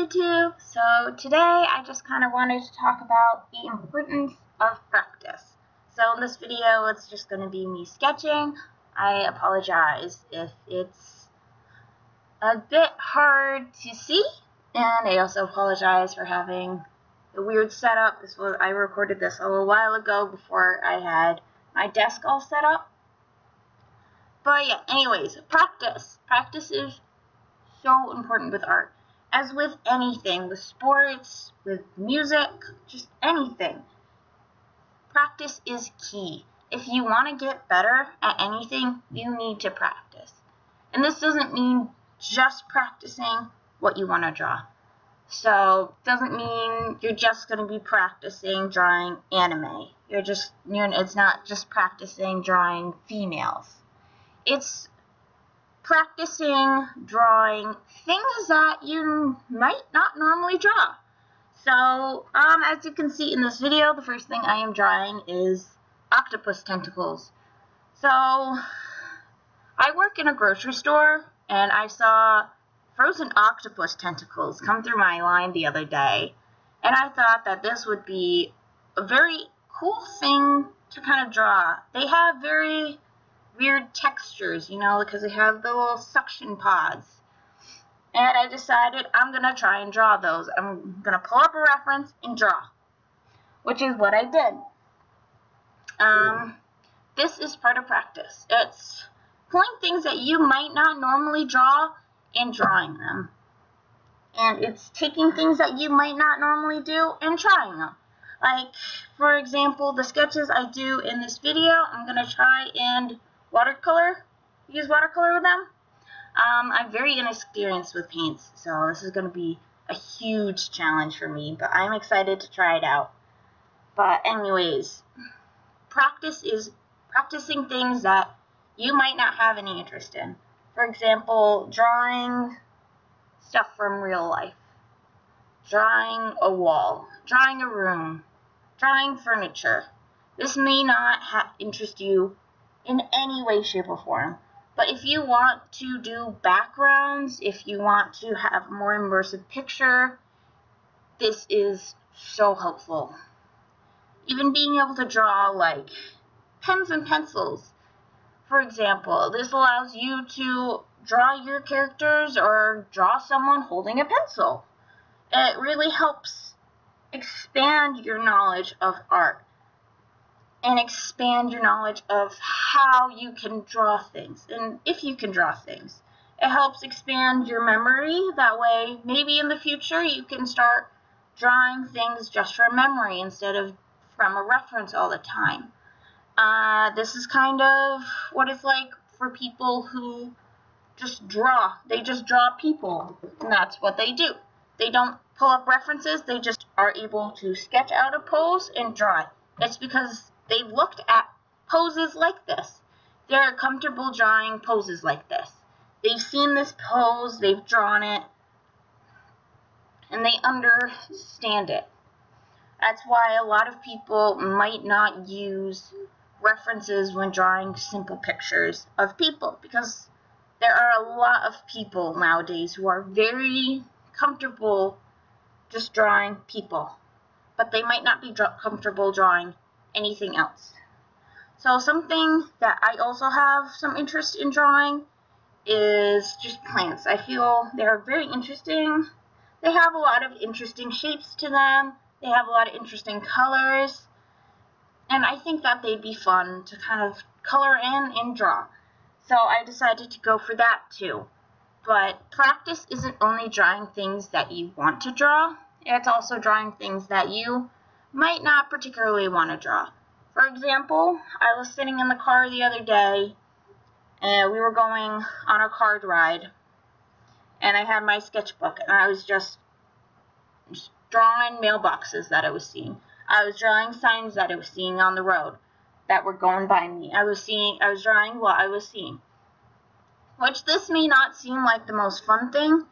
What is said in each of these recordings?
YouTube. So today I just kind of wanted to talk about the importance of practice. So in this video it's just going to be me sketching. I apologize if it's a bit hard to see, and I also apologize for having a weird setup. I recorded this a little while ago before I had my desk all set up. But yeah, anyways, practice. Practice is so important with art. As with anything, with sports, with music, just anything. Practice is key. If you want to get better at anything, you need to practice. And this doesn't mean just practicing what you want to draw. So it doesn't mean you're just going to be practicing drawing anime. It's not just practicing drawing females. It's practicing drawing things that you might not normally draw. So, as you can see in this video, the first thing I am drawing is octopus tentacles. So, I work in a grocery store, and I saw frozen octopus tentacles come through my line the other day, and I thought that this would be a very cool thing to kind of draw. They have very weird textures, because they have the little suction pods. And I decided I'm going to try and draw those. I'm going to pull up a reference and draw, which is what I did. This is part of practice. It's pulling things that you might not normally draw and drawing them. And it's taking things that you might not normally do and trying them. Like, for example, the sketches I do in this video, I'm going to try and use watercolor with them. I'm very inexperienced with paints, so this is going to be a huge challenge for me, but I'm excited to try it out. But anyways, practice is practicing things that you might not have any interest in. For example, drawing stuff from real life, drawing a wall, drawing a room, drawing furniture. This may not interest you in any way, shape, or form. But if you want to do backgrounds, if you want to have a more immersive picture, this is so helpful. Even being able to draw like pens and pencils. For example, this allows you to draw your characters or draw someone holding a pencil. It really helps expand your knowledge of art and expand your knowledge of how you can draw things, and if you can draw things. It helps expand your memory. That way, maybe in the future, you can start drawing things just from memory instead of from a reference all the time. This is kind of what it's like for people who just draw. They just draw people, and that's what they do. They don't pull up references, they just are able to sketch out a pose and draw it. It's because they've looked at poses like this. They're comfortable drawing poses like this. They've seen this pose, they've drawn it, and they understand it. That's why a lot of people might not use references when drawing simple pictures of people, because there are a lot of people nowadays who are very comfortable just drawing people, but they might not be comfortable drawing anything else. So something that I also have some interest in drawing is just plants. I feel they are very interesting. They have a lot of interesting shapes to them. They have a lot of interesting colors. And I think that they'd be fun to kind of color in and draw. So I decided to go for that too. But practice isn't only drawing things that you want to draw. It's also drawing things that you might not particularly want to draw. For example, I was sitting in the car the other day, and we were going on a card ride, and I had my sketchbook, and I was just drawing mailboxes that I was seeing. I was drawing signs that I was seeing on the road that were going by me. I was drawing what I was seeing. Which this may not seem like the most fun thing,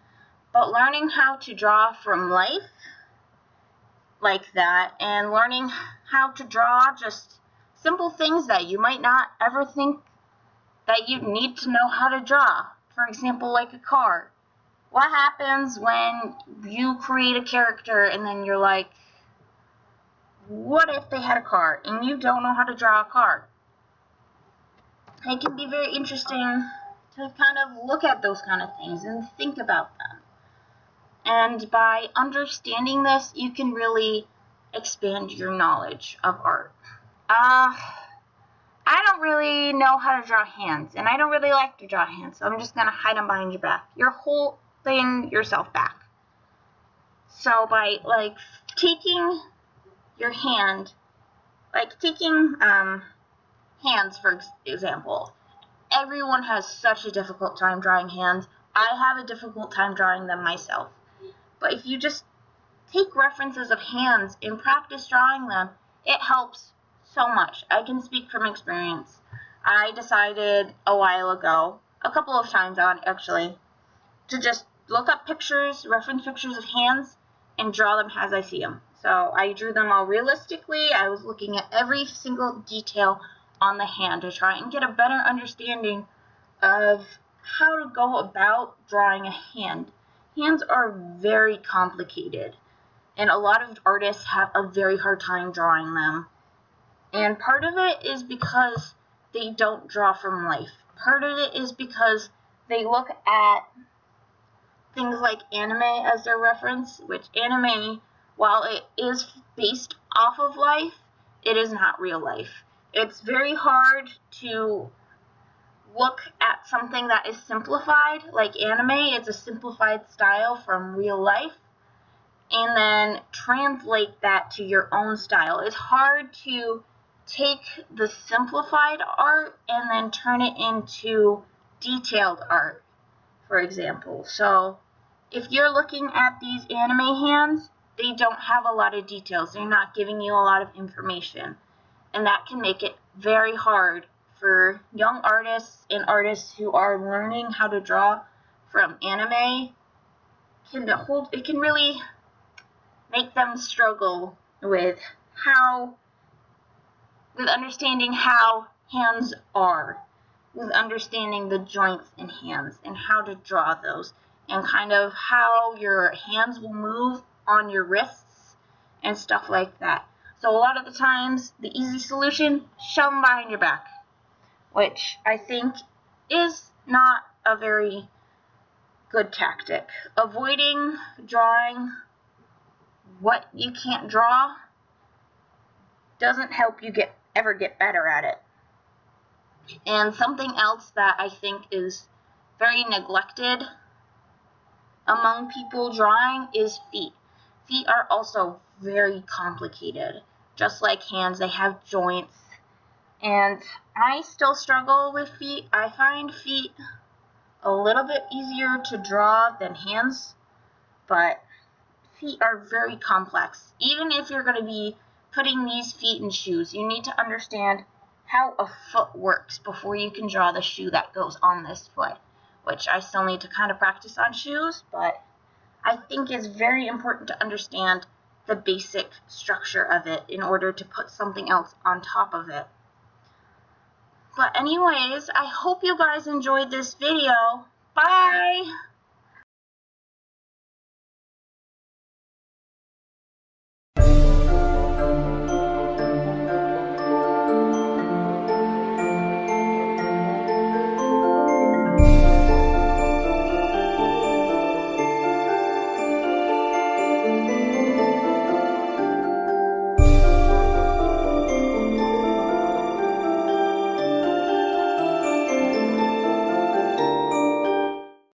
but learning how to draw from life like that, and learning how to draw just simple things that you might not ever think that you need to know how to draw. For example, like a car What happens when you create a character and then you're like, what if they had a car and you don't know how to draw a car? It can be very interesting to kind of look at those kind of things and think about them. And by understanding this, you can really expand your knowledge of art. I don't really know how to draw hands, and I don't really like to draw hands, so I'm just going to hide them behind your back. You're holding yourself back. So by, like, taking your hand, like taking hands, for example, everyone has such a difficult time drawing hands. I have a difficult time drawing them myself. But if you just take references of hands and practice drawing them, it helps so much. I can speak from experience. I decided a while ago, a couple of times actually, to just look up pictures, reference pictures of hands, and draw them as I see them. So I drew them all realistically. I was looking at every single detail on the hand to try and get a better understanding of how to go about drawing a hand. Hands are very complicated, and a lot of artists have a very hard time drawing them. And part of it is because they don't draw from life. Part of it is because they look at things like anime as their reference, which anime, while it is based off of life, it is not real life. It's very hard to look at something that is simplified, like anime. It's a simplified style from real life, and then translate that to your own style. It's hard to take the simplified art and then turn it into detailed art, for example. So if you're looking at these anime hands, they don't have a lot of details. They're not giving you a lot of information, and that can make it very hard for young artists and artists who are learning how to draw from anime. It can really make them struggle with understanding how hands are, with understanding the joints in hands and how to draw those, and kind of how your hands will move on your wrists and stuff like that. So a lot of the times, the easy solution, shove them behind your back, which I think is not a very good tactic. Avoiding drawing what you can't draw doesn't help you ever get better at it. And something else that I think is very neglected among people drawing is feet. Feet are also very complicated. Just like hands, they have joints. And I still struggle with feet. I find feet a little bit easier to draw than hands, but feet are very complex. Even if you're going to be putting these feet in shoes, you need to understand how a foot works before you can draw the shoe that goes on this foot, which I still need to kind of practice on shoes, but I think is very important to understand the basic structure of it in order to put something else on top of it. But anyways, I hope you guys enjoyed this video. Bye!